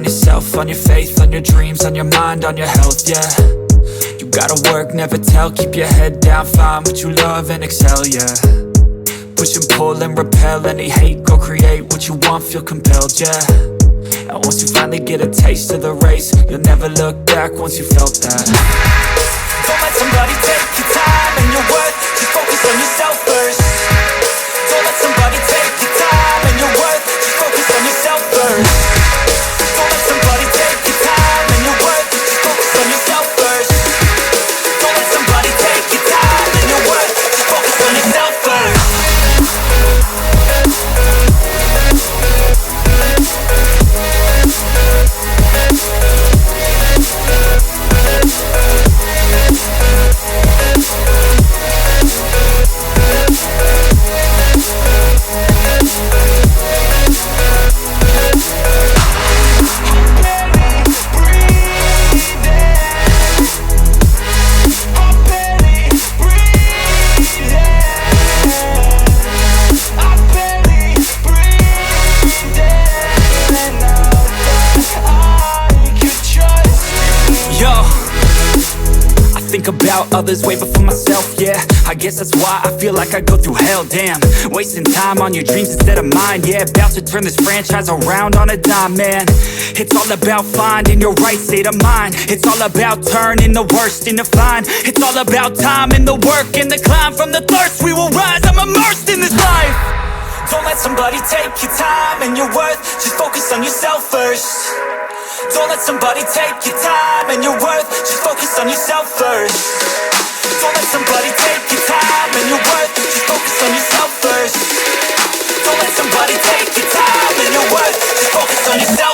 on yourself, on your faith, on your dreams, on your mind, on your health, yeah. You gotta work, never tell, keep your head down, find what you love and excel, yeah. Push and pull and repel any hate, go create what you want, feel compelled, yeah. And once you finally get a taste of the race, you'll never look back once you felt that. Don't let somebody take your time and your worth, just focus on yourself first. Don't let somebody take your time and your worth, just focus on yourself first. Don't let somebody take your time and your worth, just focus on yourself first. Don't let somebody take your time and your worth, just focus on yourself first. Think about others way before myself, yeah. I guess that's why I feel like I go through hell, damn. Wasting time on your dreams instead of mine, yeah. About to turn this franchise around on a dime, man. It's all about finding your right state of mind. It's all about turning the worst into fine. It's all about time and the work and the climb. From the thirst we will rise, I'm immersed in this life. Don't let somebody take your time and your worth, just focus on yourself first. Don't let somebody take your time and your worth, just focus on yourself first. Don't let somebody take your time and your worth, just focus on yourself first. Don't let somebody take your time and your worth, just focus on yourself.